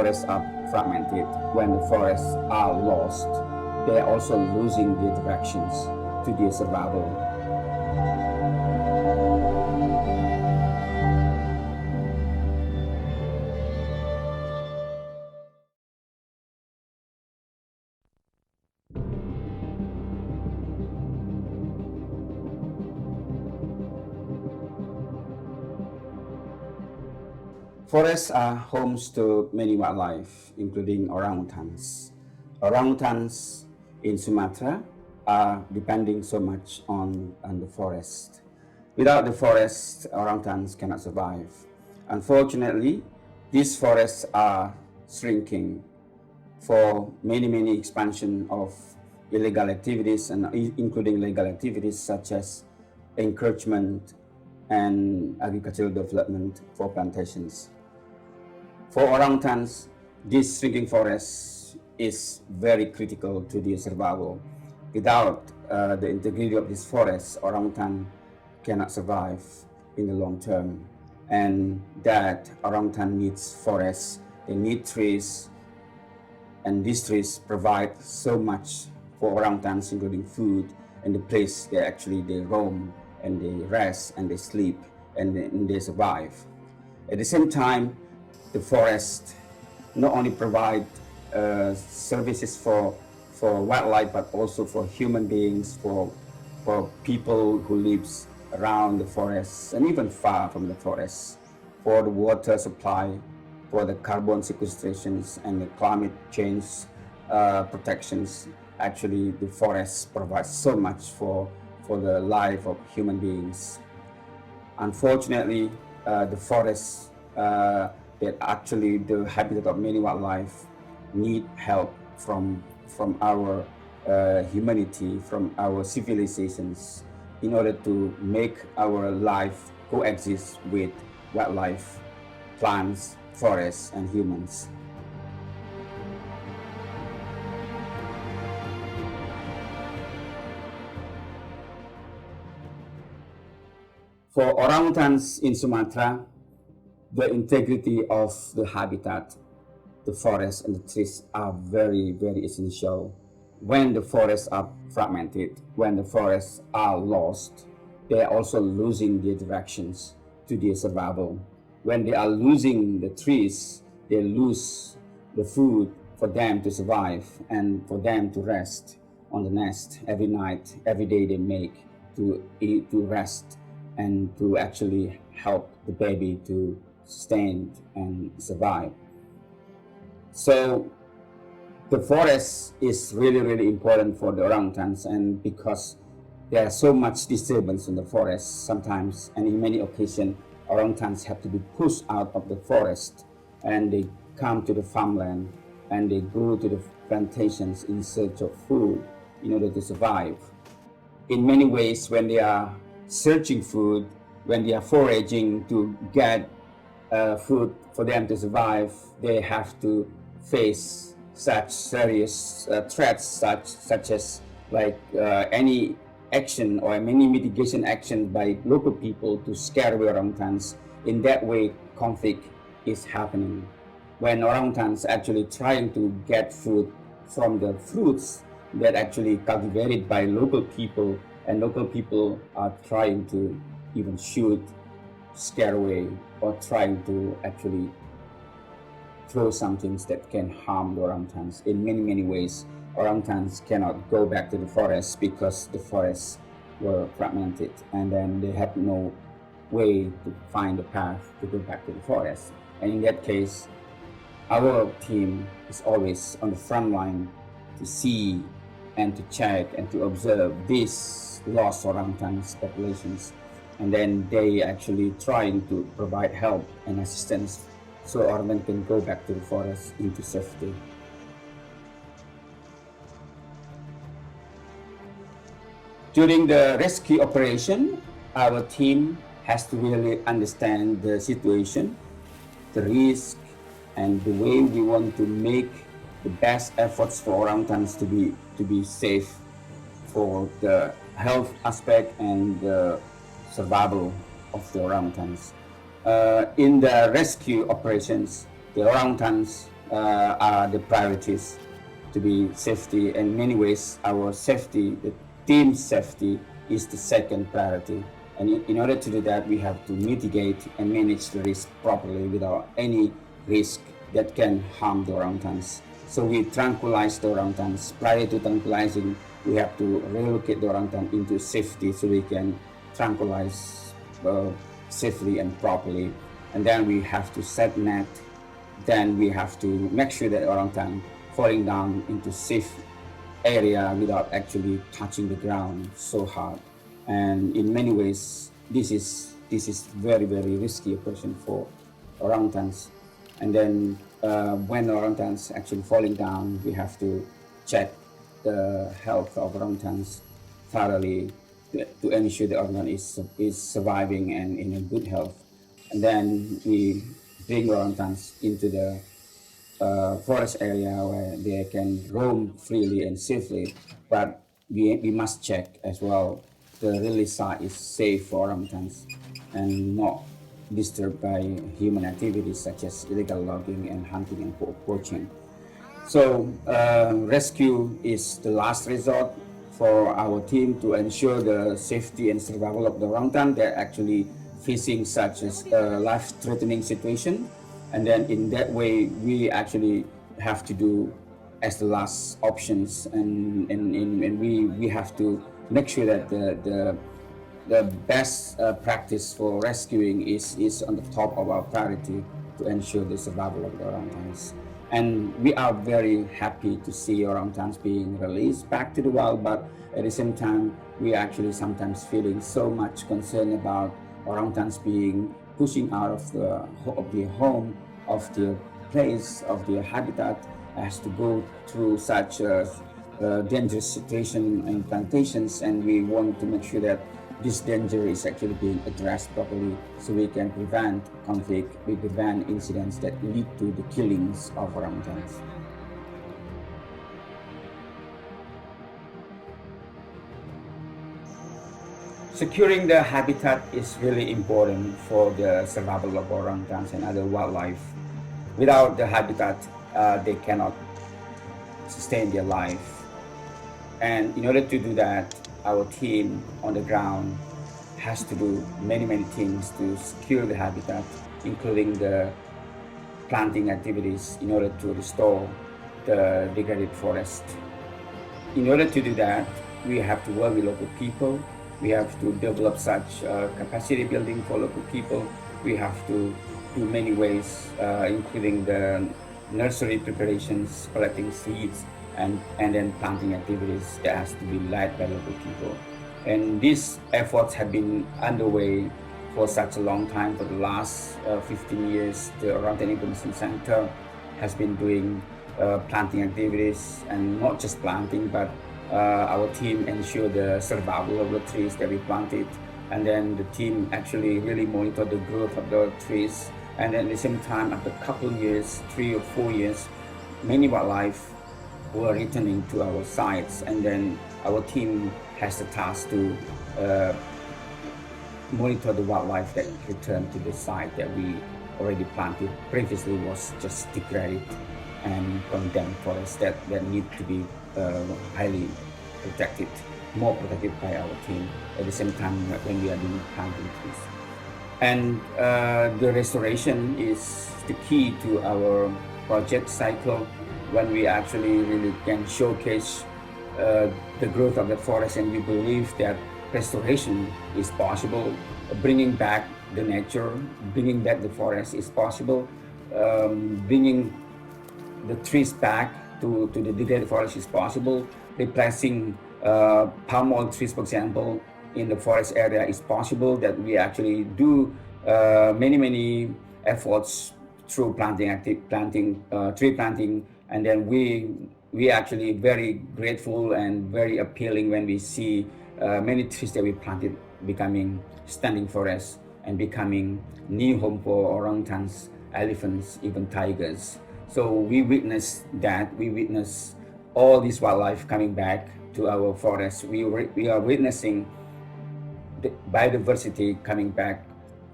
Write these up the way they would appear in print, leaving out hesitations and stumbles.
forests are fragmented, when the forests are lost, they are also losing their directions to their survival. Forests are homes to many wildlife, including orangutans. Orangutans in Sumatra are depending so much on the forest. Without the forest, orangutans cannot survive. Unfortunately, these forests are shrinking for many expansion of illegal activities, and including legal activities such as encouragement and agricultural development for plantations. For orangutans, this shrinking forest is very critical to their survival. Without the integrity of this forest, orangutan cannot survive in the long term. And that orangutan needs forests, they need trees, and these trees provide so much for orangutans, including food and the place they roam and they rest and they sleep and they survive. At the same time, the forest not only provide services for wildlife, but also for human beings, for people who lives around the forests and even far from the forests, for the water supply, for the carbon sequestrations and the climate change protections. Actually, the forests provide so much for the life of human beings. Unfortunately, the forests that actually the habitat of many wildlife need help from our humanity, from our civilizations, in order to make our life coexist with wildlife, plants, forests, and humans. For orangutans in Sumatra, the integrity of the habitat, the forests and the trees are very essential. When the forests are fragmented, when the forests are lost, they are also losing their directions to their survival. When they are losing the trees, they lose the food for them to survive and for them to rest on the nest every night, every day they make to eat, to rest, and to actually help the baby to sustain and survive. So the forest is really important for the orangutans, and because there is so much disturbance in the forest sometimes, and in many occasions orangutans have to be pushed out of the forest and they come to the farmland and they go to the plantations in search of food in order to survive. In many ways, when they are searching food, when they are foraging to get food for them to survive, they have to face such serious threats such as any action or many mitigation action by local people to scare away orangutans. In that way, conflict is happening. When orangutans actually trying to get food from the fruits that actually cultivated by local people, and local people are trying to even shoot, scare away, or trying to actually throw some things that can harm the orangutans. In many ways, orangutans cannot go back to the forest because the forests were fragmented, and then they had no way to find a path to go back to the forest. And in that case, our team is always on the front line to see and to check and to observe these lost orangutans populations, and then they actually trying to provide help and assistance so orangutans can go back to the forest into safety. During the rescue operation, our team has to really understand the situation, the risk, and the way we want to make the best efforts for orangutans to be safe for the health aspect and the survival of the orangutans. In the rescue operations, the orangutans are the priorities to be safety. In many ways, our safety, the team's safety, is the second priority. And in order to do that, we have to mitigate and manage the risk properly without any risk that can harm the orangutans. So we tranquilize the orangutans. Prior to tranquilizing, we have to relocate the orangutan into safety so we can tranquilize safely and properly. And then we have to set net. Then we have to make sure that orangutan falling down into safe area without actually touching the ground so hard. And in many ways, this is very risky operation for orangutans. And then when orangutans actually falling down, we have to check the health of orangutans thoroughly to ensure the orangutan is surviving and in a good health. And then we bring orangutans into the forest area where they can roam freely and safely. But we must check as well the release site is safe for orangutans and not disturbed by human activities such as illegal logging and hunting and poaching. So rescue is the last resort for our team to ensure the safety and survival of the orangutan. They're actually facing such a life-threatening situation. And then in that way, we actually have to do as the last options, and we have to make sure that the best practice for rescuing is on the top of our priority to ensure the survival of the orangutans. And we are very happy to see orangutans being released back to the wild, but at the same time, we are actually sometimes feeling so much concern about orangutans being pushing out of the home, of the place, of their habitat, as to go through such a dangerous situation in plantations. And we want to make sure that this danger is actually being addressed properly so we can prevent conflict, we prevent incidents that lead to the killings of orangutans. Securing the habitat is really important for the survival of orangutans and other wildlife. Without the habitat, they cannot sustain their life. And in order to do that, our team on the ground has to do many things to secure the habitat, including the planting activities in order to restore the degraded forest. In order to do that, we have to work with local people. We have to develop such capacity building for local people. We have to do many ways, including the nursery preparations, collecting seeds, and then planting activities that has to be led by local people. And these efforts have been underway for such a long time. For the last 15 years, the Orangutan Information Center has been doing planting activities, and not just planting, but our team ensure the survival of the trees that we planted. And then the team actually really monitor the growth of the trees. And then at the same time, after a couple of years, 3 or 4 years, many wildlife were returning to our sites, and then our team has the task to monitor the wildlife that returned to the site that we already planted. Previously was just degraded and condemned forests that need to be highly protected, more protected by our team at the same time when we are doing planting trees. And the restoration is the key to our project cycle, when we actually really can showcase the growth of the forest, and we believe that restoration is possible. Bringing back the nature, bringing back the forest is possible. Bringing the trees back to the degraded forest is possible. Replacing palm oil trees, for example, in the forest area is possible. That we actually do many efforts through tree planting, and then we actually very grateful and very appealing when we see many trees that we planted becoming standing forests and becoming new home for orangutans, elephants, even tigers. So we witness that. We witness all this wildlife coming back to our forests. We are witnessing the biodiversity coming back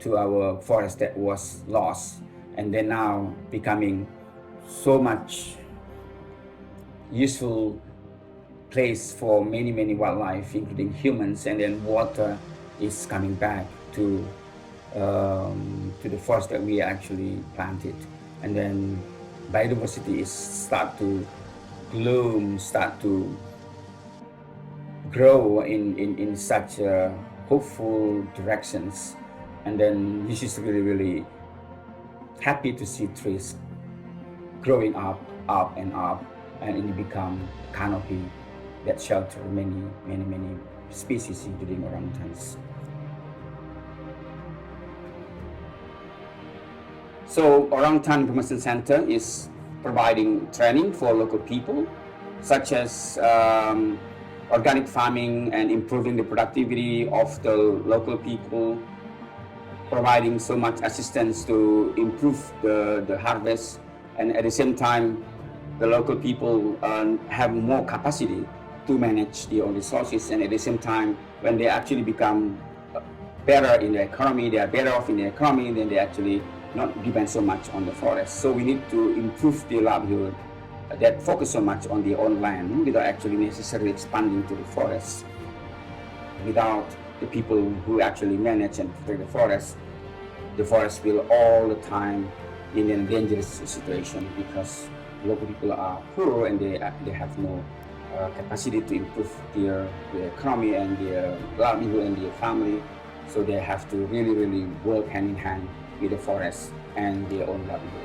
to our forest that was lost, and then now becoming so much useful place for many wildlife, including humans, and then water is coming back to the forest that we actually planted, and then biodiversity is start to bloom, start to grow in such hopeful directions, and then this is really happy to see trees growing up and up, and it become canopy that shelter many species, including orangutans. So Orangutan Information Center is providing training for local people, such as organic farming and improving the productivity of the local people, providing so much assistance to improve the harvest, and at the same time, the local people have more capacity to manage their own resources, and at the same time, when they actually become better in the economy, they are better off in the economy, then they actually not depend so much on the forest. So we need to improve the livelihood that focus so much on their own land without actually necessarily expanding to the forest. Without the people who actually manage and protect the forest will all the time in a dangerous situation, because local people are poor and they have no capacity to improve their economy and their livelihood and their family. So they have to really work hand in hand with the forest and their own livelihood.